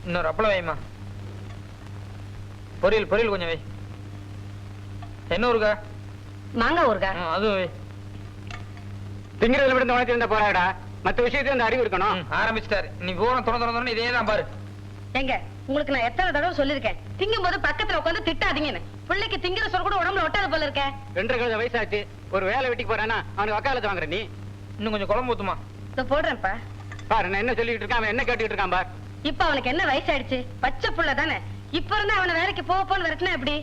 இன்னொரு அப்பளம் வைமா. பொரியல் பொரியல் கொஞ்சம் வை. என்ன ஊருக்கா? மாங்காய் ஊருக்கா? அதுவும் வை. திங்கிறதுல விட உனக்கு இருந்த போறாடா, மற்ற விஷயத்துல இந்த அறிவு இருக்கணும். ஆரம்பிச்சிட்டாரு. நீ போன தொடர்ந்து இதே தான் பாரு. எங்க உங்களுக்கு நான் எத்தனை தடவை சொல்லிருக்கேன், திங்கும் போது பக்கத்துல உட்காந்து திட்டாதீங்கன்னு. பிள்ளைக்கு திங்கிற சொல் கூட உடம்புல ஒட்டாத போல இருக்க. 2.5 வயசாச்சு, ஒரு வேலை வெட்டிக்கு போறானா அவனுக்கு வக்காலத்து வாங்குற நீ. இன்னும் கொஞ்சம் குழம்பு ஊத்துமா. இத போடுறேன்ப்பா. பாரு நான் என்ன சொல்லிட்டு இருக்கேன், அவன் என்ன கேட்டுட்டு இருக்கான் பார். இப்ப அவனுக்கு என்ன வயசாயிடுச்சு? பச்சை புள்ள தானே. இப்ப இருந்தா அவனை வேலைக்கு போன்னு விரட்டினா எப்படி?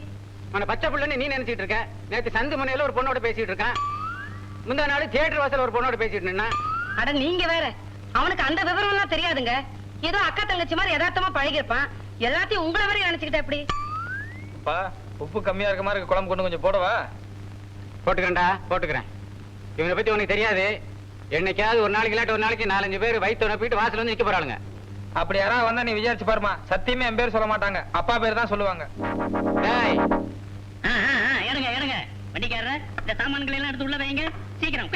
அவனை பச்சை புள்ளன்னு நீ நினைச்சிட்டு இருக்க. நேத்து சந்து முனையில ஒரு பொண்ணோட பேசிட்டு இருக்கான். முந்தா நாள் தியேட்டர் வாசல் ஒரு பொண்ணோட பேசிட்டு இருந்தா. அட நீங்க வேற, அவனுக்கு அந்த விவரம் எல்லாம் தெரியாதுங்க. ஏதோ அக்கா தங்கச்சி மாதிரி யதார்த்தமா பழகிருப்பான். எல்லாத்தையும் உங்களை மாதிரி நினைச்சுக்கிட்ட எப்படி? அப்பா உப்பு கம்மியா இருக்க மாதிரி இருக்கு, குழம்பு கொண்டு கொஞ்சம் போடவா? போட்டுக்கிறேன்டா போட்டுக்கிறேன். இவனை பத்தி உனக்கு தெரியாது. என்னைக்காவது ஒரு நாளைக்கு இல்லாட்டி ஒரு நாளைக்கு 4-5 பேர் வயிற்று நப்பிட்டு வாசல் வந்து நிக்க போறாளுங்க. அப்படி யாராவது வந்தா நீ விசாரிச்சு பாருமா. சத்தியமே என் பேர் சொல்ல மாட்டாங்க, அப்பா பேர் தான் சொல்லுவாங்க. எடுங்க எடுங்க வண்டிக்காரர், இந்த சாமான்களை எல்லாம் எடுத்து உள்ள வைங்க சீக்கிரம்.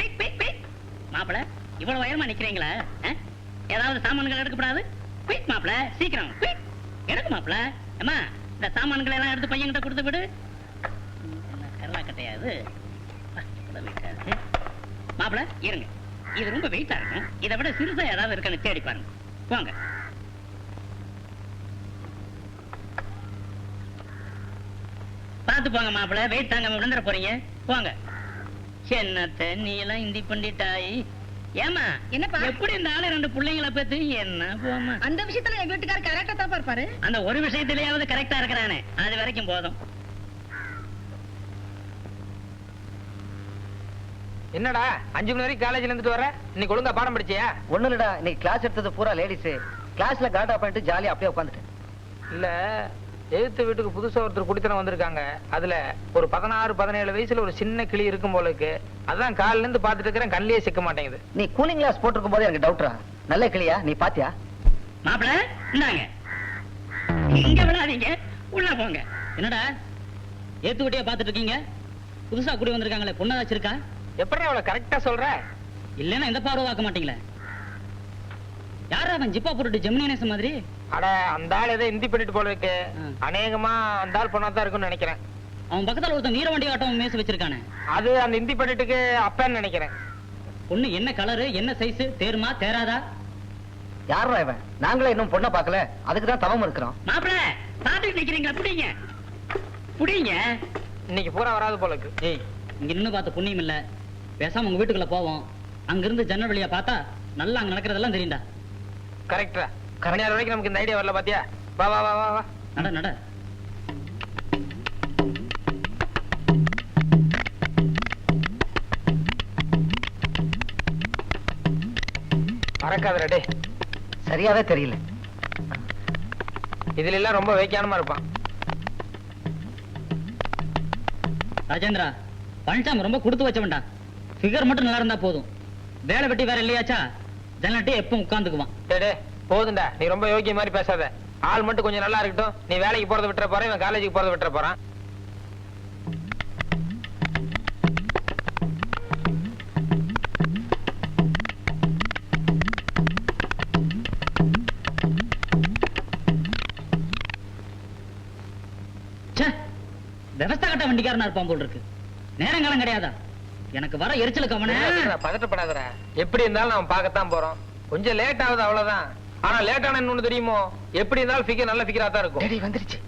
மாப்பிள இவ்வளவு உயரமா நிக்கிறீங்களா? ஏதாவது சாமான்கள் எடுக்கப்படாது? குயிக் மாப்பிள சீக்கிரம் குயிக் எடுக்க மாப்பிள. அம்மா இந்த சாமான்களை எல்லாம் எடுத்து பையன்கிட்ட கொடுத்து விடு. கரலா கட்டையாது மாப்பிள. இருங்க, இது ரொம்ப வெயிட்டா இருக்கும். இதை விட சிறுசா ஏதாவது இருக்குன்னு தேடி பாருங்க. போங்க. பார்த்து போங்க மாப்பிள, வெயிட் தாங்க விழுந்துட போறீங்க. போங்க. என்னத்த நீ எல்லாம் இந்தி பண்ணிட்டாய். ஏமா என்னப்பா, எப்படி இந்த ஆளு 2 பிள்ளைங்களை பத்தி என்ன போமா? அந்த விஷயத்துல எங்க வீட்டுக்காரர் கரெக்டா தான் பார்ப்பாரு. அந்த ஒரு விஷயத்திலேயாவது கரெக்டா இருக்கிறானே, அது வரைக்கும் போதும். என்னடா 5 மணி வரைக்கும் காலேஜ்ல இருந்துட்டு வர? இன்னைக்கு ஒழுங்கா பாடம் படிச்சியா? ஒண்ணு இல்லடா, இன்னைக்கு கிளாஸ் எடுத்தது பூரா லேடிஸ். கிளாஸ்ல காட்டா பண்ணிட்டு ஜாலியா அப்படியே உட்காந்துட்டேன். இல்ல, எழுத்து வீட்டுக்கு புதுசா ஒருத்தர் குடித்தனம் வந்திருக்காங்க. அதுல ஒரு 16-17 வயசுல ஒரு சின்ன கிளி இருக்கும் போல இருக்கு. அதான் காலையில இருந்து பாத்துட்டு இருக்கிறேன், கண்ணிலே சிக்க மாட்டேங்குது. நீ கூலிங் கிளாஸ் போட்டிருக்கும் போது எனக்கு டவுட்ரா. நல்ல கிளியா? நீ பாத்தியா? மாப்பிள இந்தாங்க, இங்க விடாதீங்க, உள்ள போங்க. என்னடா ஏத்து வீட்டையே பாத்துட்டு இருக்கீங்க? புதுசா குடி வந்திருக்காங்களே, பொண்ணா வச்சிருக்கா? எப்படி அவ்வளவு கரெக்டா சொல்ற? இல்லன்னா எந்த பார்வை வாக்க மாட்டீங்களே. யாரா அவன் ஜிப்பா போட்டுட்டு ஜெமினி நேசம் மாதிரி? அட அந்த ஆள் ஏதோ இந்தி பண்ணிட்டு போல இருக்கு. அநேகமா அந்த ஆள் பொண்ணாதான் இருக்குன்னு நினைக்கிறேன். அவன் பக்கத்துல ஒருத்தன் வீர வண்டி ஆட்டம் மேச வச்சிருக்கானே, அது அந்த இந்தி பண்ணிட்டுக்கு அப்பன்னு நினைக்கிறேன். பொண்ணு என்ன கலரு, என்ன சைஸ், தேருமா தேராதா? யாரா இவன்? நாங்களே இன்னும் பொண்ணை பார்க்கல, அதுக்குதான் தவம் இருக்கிறோம். மாப்பிள பாத்துட்டு நிக்கிறீங்களா? புடிங்க புடிங்க. இன்னைக்கு பூரா வராது போல இருக்கு. ஏய், இங்க நின்னு பார்த்த புண்ணியம் இல்ல. பேசாம உங்க வீட்டுக்குள்ள போவோம். அங்க இருந்து ஜன்னல் வழியா பார்த்தா நல்லா அங்க நடக்கிறதெல்லாம் தெரியும்டா. கரெக்டா? கரணியார் வரைக்கும் நமக்கு இந்த ஐடியா வரல பாத்தியா? வா வா வா வா வா. நட நட. மறக்காதடா டே. சரியாவே தெரியல. இதுல எல்லாம் ரொம்ப வேக்கியானமா இருப்பான். ராஜேந்திரா, பழனிசாமி ரொம்ப கொடுத்து வச்சவன்டா. ஃபிகர் மட்டும் நல்லா இருந்தா போதும். வேலை வெட்டி வேற இல்லையாச்சா, ஜன்னட்டே எப்பவும் உட்கார்ந்துக்குவான். டே போதுண்டா, நீ ரொம்ப யோகிய மாதிரி பேசாத. ஆள் மட்டும் கொஞ்சம் நல்லா இருக்கட்டும். நீ வேலைக்கு போறத விட்டுற போறேன், இவன் காலேஜுக்கு போறத விட்டுற போறான். விவசாய கட்ட வண்டிக்காரனா இருப்பான் போல் இருக்கு. நேரங்காலம் கிடையாதா? எனக்கு வர எரிச்சலுக்கு அவனே. பதட்டப்படாதடா, எப்படி இருந்தாலும் நம்ம பார்க்கத்தான் போறோம். கொஞ்சம் லேட் ஆகுது அவ்வளவுதான். ஆனா லேட் ஆன இன்னொன்னு தெரியுமோ, எப்படி இருந்தாலும் ஃபிகர் நல்ல ஃபிகரா தான் இருக்கும். டேடி வந்துருச்சு.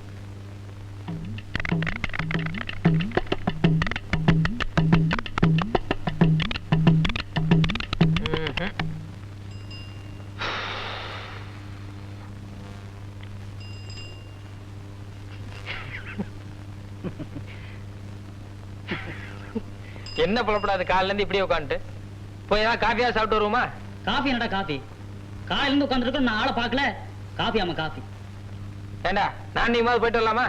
என்ன புலப்படாது? காலையில இருந்து இப்படியே உட்காந்துட்டு போய் ஏதாவது காஃபியா சாப்பிட்டு வருவோமா? காஃபி என்னடா காஃபி? காலையில இருந்து உட்கார்ந்துட்டு நான் ஆளை பார்க்கல. காஃபி ஆமா காஃபி. ஏண்டா நான் நீ மாதிரி போயிட்டு வரலாமா?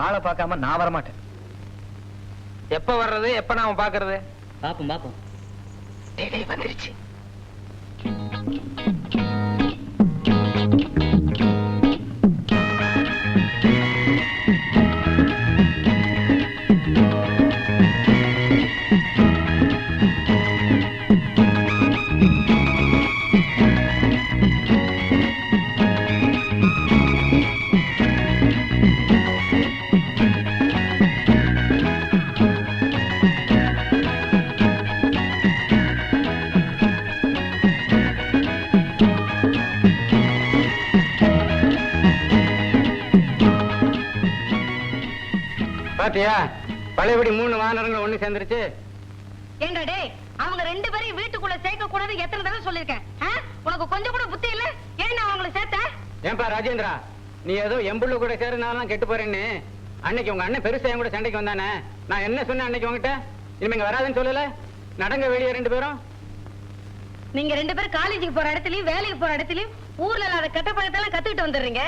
ஆளை பார்க்காம நான் வரமாட்டேன். எப்ப வர்றது, எப்ப நாம பாக்குறது? பாப்போம் பாப்போம். டேடி வந்துருச்சு. பாத்தியா பழையபடி 3 வானரங்கள் ஒண்ணு சேர்ந்துருச்சு. ஏண்டா டேய், அவங்க 2 பேரையும் வீட்டுக்குள்ள சேர்க்க கூடாது எத்தனை தடவை சொல்லிருக்கேன். உனக்கு கொஞ்சம் கூட புத்தி இல்ல? ஏன் அவங்களை சேர்த்த? ஏன்பா ராஜேந்திரா, நீ ஏதோ எம்புள்ள கூட சேருனாலும் கெட்டு போறேன்னு அன்னைக்கு உங்க அண்ணன் பெருசா என் கூட சண்டைக்கு வந்தானே, நான் என்ன சொன்னேன் அன்னைக்கு உங்ககிட்ட? இனிமே இங்க வராதுன்னு சொல்லல? நடங்க வெளியே 2 பேரும். நீங்க 2 பேரும் காலேஜுக்கு போற இடத்துலயும் வேலைக்கு போற இடத்துலயும் ஊர்ல இல்லாத கெட்ட பழத்தெல்லாம் கத்துக்கிட்டு வந்துடுறீங்க.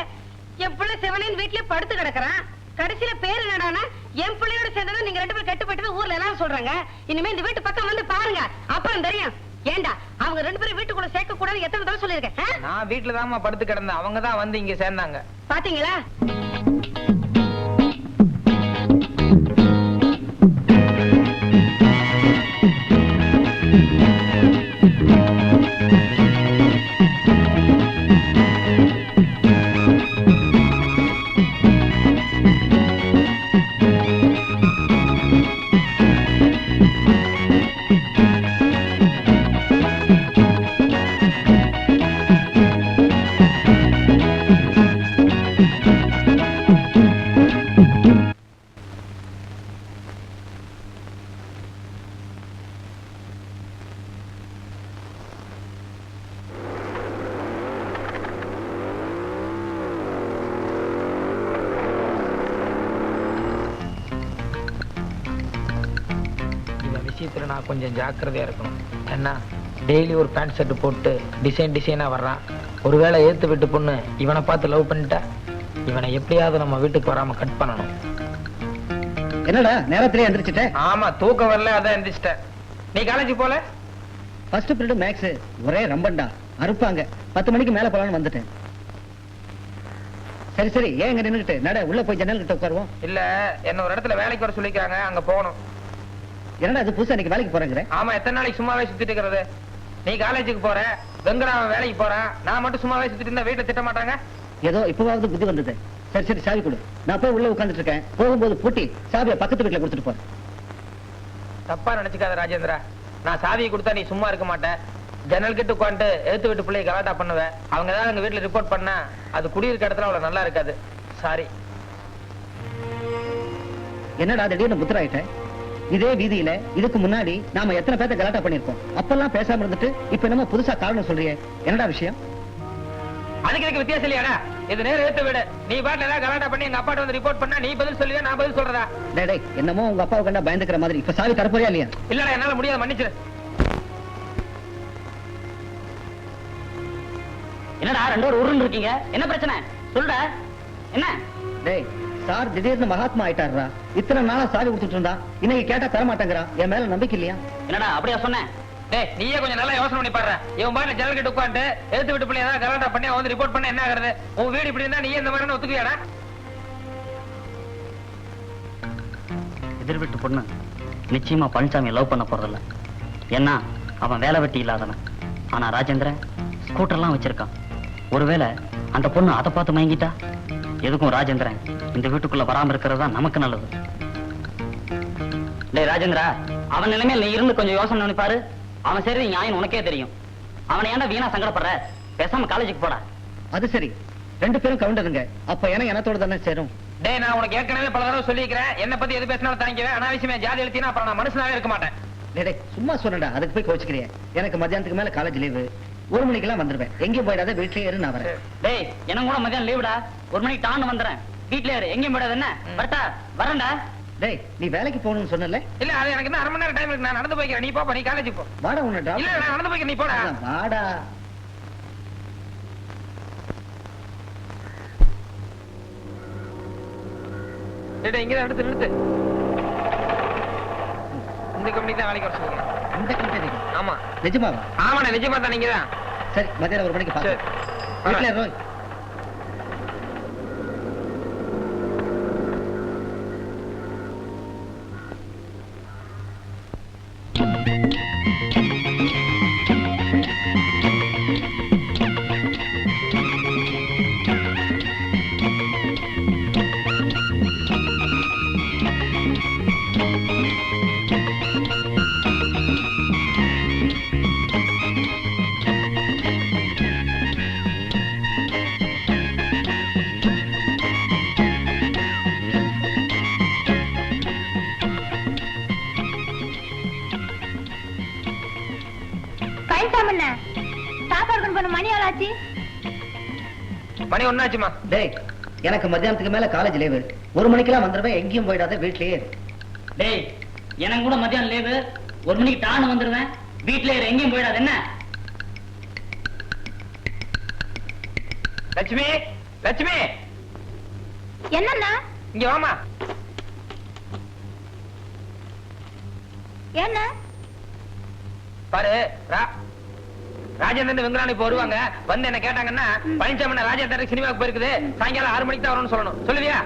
என் பிள்ளை செவனின் வீட்லயே படுத்து கிடக்குறான். கடைசியில பேரு என்னடானா என் பிள்ளையோட சேர்ந்ததும் நீங்க 2 பேரும் கெட்டு போயிட்டு ஊர்ல எல்லாம் சொல்றாங்க. இனிமே இந்த வீட்டு பக்கம் வந்து பாருங்க, அப்புறம் தெரியும். ஏண்டா அவங்க 2 பேரும் வீட்டுக்குள்ள சேர்க்க கூடாது எத்தனை தடவை சொல்லிருக்கேன்? நான் வீட்டுல தான்மா படுத்து கிடந்தேன், அவங்க தான் வந்து இங்க சேர்ந்தாங்க. பாத்தீங்களா? விஷயத்துல நான் கொஞ்சம் ஜாக்கிரதையா இருக்கணும். ஏன்னா டெய்லி ஒரு பேண்ட் ஷர்ட் போட்டு டிசைனா வர்றான். ஒருவேளை ஏத்து விட்டு பொண்ணு இவனை பார்த்து லவ் பண்ணிட்டா இவனை எப்படியாவது நம்ம வீட்டுக்கு வராம கட் பண்ணணும். என்னடா நேரத்திலே எந்திரிச்சிட்ட? ஆமா, தூக்கம் வரல, அதான் எந்திரிச்சிட்டேன். நீ காலேஜ் போல? ஃபர்ஸ்ட் பீரியட் மேக்ஸ் ஒரே ரம்பண்டா, அறுப்பாங்க. 10 மணிக்கு மேல போலான்னு வந்துட்டேன். சரி சரி, ஏன் இங்க நின்னுட்டு நட, உள்ள போய் ஜன்னல் கிட்ட உட்காருவோம். இல்ல, என்ன ஒரு இடத்துல வேலைக்கு வர சொல்லிக்கிறாங்க, அங்க போகணும். என்னடா அது புதுசா இன்னைக்கு வேலைக்கு போறேங்கிற? ஆமா, எத்தனை நாளைக்கு சும்மாவே சுத்திட்டு இருக்கிறது? நீ காலேஜுக்கு போற, வெங்கடாவன் வேலைக்கு போறான், நான் மட்டும் சும்மாவே சுத்திட்டு இருந்தா வீட்டுல திட்ட மாட்டாங்க? ஏதோ இப்பவாவது புத்தி வந்தது. சரி சரி, சாவி கொடு. நான் போய் உள்ள உட்கார்ந்துட்டு இருக்கேன். போகும்போது பூட்டி சாவியை பக்கத்து வீட்டுல கொடுத்துட்டு போறேன். தப்பா நினைச்சுக்காத ராஜேந்திரா, நான் சாவியை கொடுத்தா நீ சும்மா இருக்க மாட்டேன். ஜன்னல் கிட்ட உட்காந்து எழுத்து வீட்டு பிள்ளைய கலாட்டா பண்ணுவேன். அவங்க ஏதாவது எங்க வீட்டுல ரிப்போர்ட் பண்ணா அது குடியிருக்க இடத்துல அவ்வளவு நல்லா இருக்காது. சாரி. என்னடா திடீர்னு புத்தராயிட்ட? இதே வீதியில இதுக்கு முன்னாடி நாம எத்தனை பேர்த்த கலாட்டா பண்ணிருக்கோம். அப்பெல்லாம் பேசாம இருந்துட்டு இப்ப என்னமோ புதுசா காரணம் சொல்றியே, என்னடா விஷயம்? அதுக்கு எனக்கு வித்தியாசம் இல்லையாடா? இது நேரம் எழுத்து விடு. நீ பாட்டு ஏதாவது கலாட்டா பண்ணி எங்க அப்பாட்ட வந்து ரிப்போர்ட் பண்ணா நீ பதில் சொல்லுவியா, நான் பதில் சொல்றதா? டேய் என்னமோ உங்க அப்பாவை கண்டா பயந்துக்கிற மாதிரி. இப்ப சாவி தரப்போறியா இல்லையா? இல்லடா, என்னால முடியாது, மன்னிச்சிரு. என்னடா 2 பேரும் உருண்டு இருக்கீங்க? என்ன பிரச்சனை சொல்ற? என்ன? டேய் சார் திடீர்னு மகாத்மா ஆயிட்டாருடா. இத்தனை நாளா சாவி கொடுத்துட்டு இருந்தா, இன்னைக்கு கேட்டா தர மாட்டேங்கிறான். என் மேல நம்பிக்கை இல்லையா? என்னடா அப்படியா சொன்னேன்? டேய், நீயே கொஞ்சம் நல்லா யோசனை பண்ணி பாரு. இவன் பாட்டு ஜன்னல் கிட்ட உட்காந்து எழுத்து விட்டு பிள்ளை ஏதாவது கலாட்டா பண்ணி வந்து ரிப்போர்ட் பண்ண என்ன ஆகுறது? உன் வீடு இப்படி இருந்தா நீ இந்த மாதிரி ஒத்துக்குவியாடா? எதிர் வீட்டு பொண்ணு நிச்சயமா பழனிசாமி லவ் பண்ண போறதில்ல. ஏன்னா அவன் வேலை வெட்டி இல்லாதவன். ஆனா ராஜேந்திரன் ஸ்கூட்டர்லாம் வச்சிருக்கான். ஒருவேளை அந்த பொண்ணு அதை பார்த்து மயங்கிட்டா, எதுக்கும் ராஜேந்திரன் இந்த வீட்டுக்குள்ள வராம இருக்கிறது தான் நமக்கு நல்லது. டேய் ராஜேந்திரா, அவன் நிலைமையில நீ இருந்து கொஞ்சம் யோசனை பண்ணி பாரு. அவன் சரி நியாயம் உனக்கே தெரியும். அவனை ஏன்டா வீணா சங்கடப்படுற? பேசாம காலேஜுக்கு போடா. அது சரி, 2 பேரும் கவுண்டருங்க. அப்ப எனத்தோட தானே சேரும். டேய், நான் உனக்கு ஏற்கனவே பல தடவை சொல்லிக்கிறேன், என்ன பத்தி எது பேசினாலும் தாங்கிக்குவேன். அனாவசியமா ஜாதி எழுத்தினா அப்புறம் நான் மனுஷனாவே இருக்க மாட்டேன். டேய் சும்மா சொன்னடா, அதுக்கு போய் கோச்சுக்கிறிய? எனக்கு மத்தியானத்துக்கு மேல காலேஜ் லீவு. 1 மணிக்கெல்லாம் வந்துருவேன். எங்கேயும் போயிடாத, வீட்லயே இரு, நான் வரேன். டேய் எனக்கு கூட மதியானம் லீவுடா. 1 மணிக்கு டான்னு வந்துறேன். வீட்லயே இரு, எங்கேயும் போயிடாத. என்ன வரட்டா? வரேன்டா. டேய் நீ வேலைக்கு போகணும்னு சொன்னல? இல்ல, அது எனக்கு இன்னும் 1/2 மணி நேரம் டைம் இருக்கு. நான் நடந்து போய்க்கிறேன், நீ போப்பா, நீ காலேஜுக்கு போ. வாடா உன்னை டிராப். இல்ல, நான் நடந்து போய்க்கிறேன், நீ போடா. வாடா. டேய், இங்கதான் எடுத்து நிறுத்து. இந்த கம்பெனி தான் வேலைக்கு வர சொல்லுங்க. இந்த கம்பெனி? ஆமா. நிஜமாவா? ஆமாண்ணே, நிஜமா தான். நீங்க தான். சரி, மதியானம் 1 மணிக்கு பாரு. வீட்ல இரு ரோய். மணி ஒன்னாச்சுமா. டேய் எனக்கு மத்தியானத்துக்கு மேல காலேஜ் லீவு. 1 மணிக்கெல்லாம் வந்துருவேன். எங்கேயும் போயிடாத, வீட்லயே இரு. டேய் எனக்கு கூட மத்தியானம் லீவு. 1 மணிக்கு டான்னு வந்துருவேன். வீட்டுல எங்கேயும் போயிடாது என்ன? லட்சுமி, லட்சுமி என்னண்ணா? இங்க வாமா. என்ன பாரு, ராஜேந்திரன் வெங்கடானி இப்ப வருவாங்க. வந்து என்ன கேட்டாங்கன்னா பழனிசாமி ராஜேந்திரன் சினிமாவுக்கு போயிருக்குது, சாயங்காலம் 6 மணிக்கு தான் வரணும்னு சொல்லணும். சொல்லுவியா?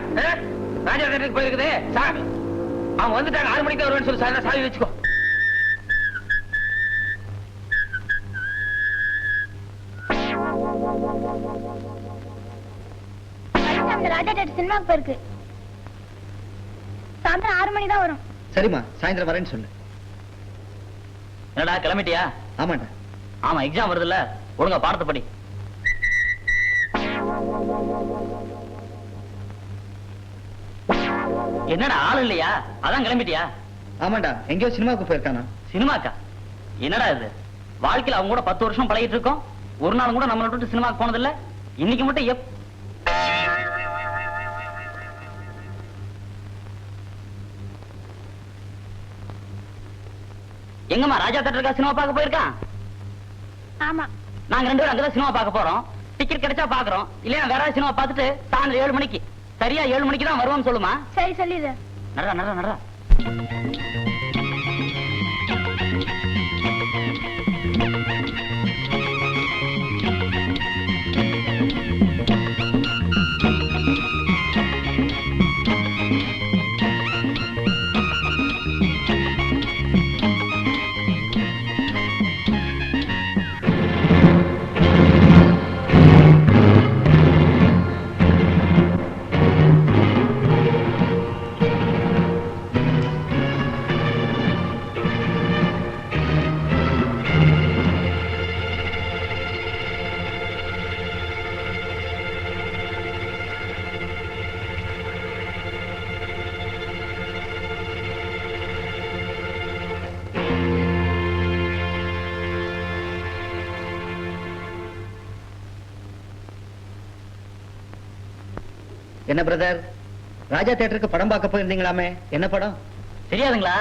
ராஜேந்திரனுக்கு போயிருக்குது, அவங்க வந்துட்டாங்க, 6 மணிக்கு தான் வருவேன்னு சொல்லி சாவி வச்சுக்கோ. ராஜா டேட் சினிமாவுக்கு போயிருக்கு. சாயந்தரம் 6 மணி தான் வரும். சரிம்மா, சாயந்தரம் வரேன்னு சொல்லு. என்னடா கிளம்பிட்டியா? ஆமாண்டா. ஆமா, எக்ஸாம் வருதுல்ல, ஒழுங்கா பாடத்தை படி. என்னடா ஆள் இல்லையா? அதான் கிளம்பிட்டியா? ஆமாண்டா, எங்கேயோ சினிமாவுக்கு போயிருக்கானா? சினிமாக்கா? என்னடா இது? வாழ்க்கையில அவங்க கூட 10 வருஷம் பழகிட்டு இருக்கோம், ஒரு நாள் கூட நம்மளை விட்டு சினிமாக்கு போனதில்ல. இன்னைக்கு மட்டும் எங்கம்மா ராஜா தேட்டருக்கா சினிமா பார்க்க போயிருக்கான்? ஆமா, நாங்க 2 பேரும் அங்கதான் சினிமா பார்க்க போறோம். டிக்கெட் கிடைச்சா பாக்குறோம், இல்லையா வேற சினிமா பார்த்துட்டு சாயந்தரம் 7 மணிக்கு, சரியா 7 மணிக்கு தான் வருவோம்னு சொல்லுமா? சரி சொல்லிடு. நடரா நடரா நடரா. என்ன பிரதர், ராஜா தியேட்டருக்கு படம் பார்க்க போயிருந்தீங்களாமே, என்ன படம்? தெரியாதுங்களா?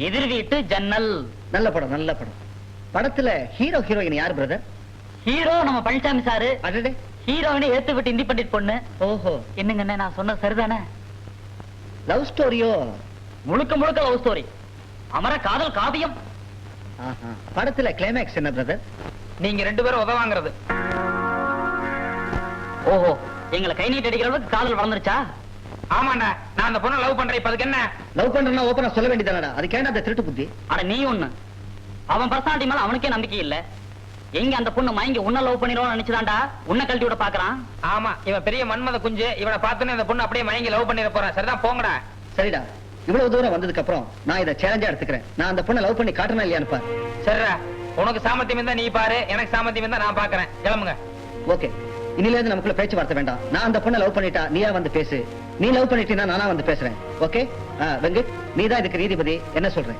எதிர் வீட்டு ஜன்னல். நல்ல படம், நல்ல படம். படத்துல ஹீரோ ஹீரோயின் யார் பிரதர்? ஹீரோ நம்ம பழனிசாமி சாரு. அடடே, ஹீரோயினை ஏத்து விட்டு இண்டிபெண்டன்ட் பொண்ணு. ஓஹோ. என்னங்க நான் சொன்னது சரிதானே? லவ் ஸ்டோரியோ? முழுக்க முழுக்க லவ் ஸ்டோரி, அமர காதல் காவியம். படத்துல கிளைமேக்ஸ் என்ன பிரதர்? நீங்க 2 பேரும் உதவாங்கிறது. ஓஹோ, எங்களை கை நீட்டு அடிக்கிற அளவுக்கு காதல் வளர்ந்துருச்சா? ஆமாண்டா, நான் அந்த பொண்ணை லவ் பண்றேன். இப்ப அதுக்கு என்ன? லவ் பண்றேன்னா ஓபனா சொல்ல வேண்டியதானடா, அது கேண்டா அந்த திருட்டு புத்தி. அட நீ ஒண்ணு, அவன் பர்சனாலிட்டி மேல அவனுக்கே நம்பிக்கை இல்ல. எங்க அந்த பொண்ணு மயங்கி உன்ன லவ் பண்ணிடுவோம்னு நினைச்சுதான்டா உன்னை கழட்டி விட பாக்குறான். ஆமா, இவன் பெரிய மன்மத குஞ்சு. இவனை பார்த்தோன்னே அந்த பொண்ணு அப்படியே மயங்கி லவ் பண்ணிட போறான். சரிதான், போங்கடா. சரிடா, இவ்வளவு தூரம் வந்ததுக்கு அப்புறம் நான் இதை சேலஞ்சா எடுத்துக்கிறேன். நான் அந்த பொண்ணை லவ் பண்ணி காட்டணும் இல்லையான்னு பாரு. சரிடா, உனக்கு சாமர்த்தியம் இருந்தா நீ பாரு, எனக்கு சாமர்த்தியம் இருந்தா நான் பாக்குறேன். கிளம்புங்க. ஓகே, இனில இருந்து நமக்குள்ள பேச்சுவார்த்தை வேண்டாம். நான் அந்த பொண்ணை லவ் பண்ணிட்டா நீயா வந்து பேசு, நீ லவ் பண்ணிட்டீனா நானா வந்து பேசுறேன். ஓகே வெங்கட், நீதான் இதுக்கு நீதிபதி, என்ன சொல்றேன்?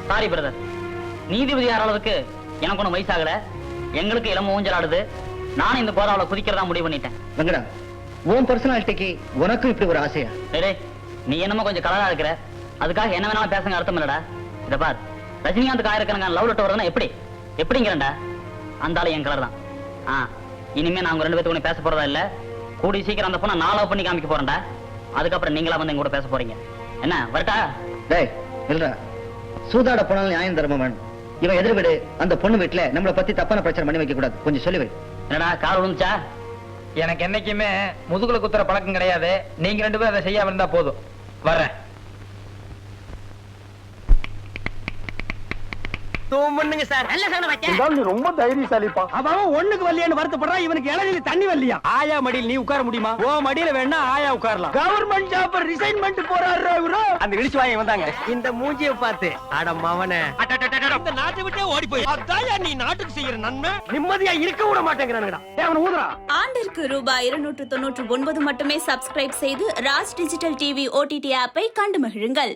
சாரி பிரதர், நீதிபதி ஆற அளவுக்கு எனக்கு ஒன்னும் வயசாகல. எங்களுக்கு இளம ஊஞ்சல் ஆடுது. நானும் இந்த கோதாவில குதிக்கிறதா முடிவு பண்ணிட்டேன். வெங்கடா, உன் பர்சனாலிட்டிக்கு உனக்கும் இப்படி ஒரு ஆசையா? டேய், நீ என்னமோ கொஞ்சம் கலரா இருக்கிற, அதுக்காக என்ன வேணாலும் பேசுங்க அர்த்தம் இல்லடா. இத பார், ரஜினிகாந்த் ஆயிரக்கணக்கான லவ் லெட்டர் வருதுன்னா எப்படிங்கிறண்டா? அந்த ஆளு என் கலர் தான். இனிமே நாங்க 2 பேத்துக்கு பேச போறதா இல்ல. கூடி சீக்கிரம் அந்த பொண்ணை நான் லவ் பண்ணி காமிக்க போறேன்டா. அதுக்கப்புறம் நீங்களா வந்து எங்க கூட பேச போறீங்க. என்ன வரட்டா? டேய் இல்லடா, சூதாட போனாலும் நியாயம் தர்மம் வேணும். இவன் எதிர் வீடு, அந்த பொண்ணு வீட்டுல நம்மளை பத்தி தப்பான பிரச்சனை பண்ணி வைக்க கூடாது. கொஞ்சம் சொல்லி வை. என்னடா கால் விழுந்துச்சா? எனக்கு என்னைக்குமே முதுகுல குத்துற பழக்கம் கிடையாது. நீங்க 2 பேரும் அதை செய்யாம இருந்தா போதும். வர்றேன். பண்ணுங்க சார். நல்ல சவுண்ட் வச்சா. நீ ரொம்ப தைரியசாலிப்பா. அவன் ஒண்ணுக்கு வரலையான்னு வருத்தப்படுறான். இவனுக்கு இளநிலை தண்ணி வரலையா? ஆயா மடியில் நீ உட்கார முடியுமா? ஓ மடியில வேணா ஆயா உட்காரலாம். கவர்மெண்ட் ஜாப் ரிசைன்மெண்ட் போறாரு இவரு. அந்த இழிச்சு வாங்கி வந்தாங்க. இந்த மூஞ்சிய பார்த்து அட மவனே, இந்த நாட்டை விட்டே ஓடி போய் அதாயா நீ நாட்டுக்கு செய்யற நன்மை. நிம்மதியா இருக்க விட மாட்டேங்கிறானுடா. அவன ஊதுறா. ஆண்டிற்கு ரூபாய் 299 மட்டுமே சப்ஸ்கிரைப் செய்து ராஜ் டிஜிட்டல் டிவி OTT ஆப்பை கண்டு மகிழுங்கள்.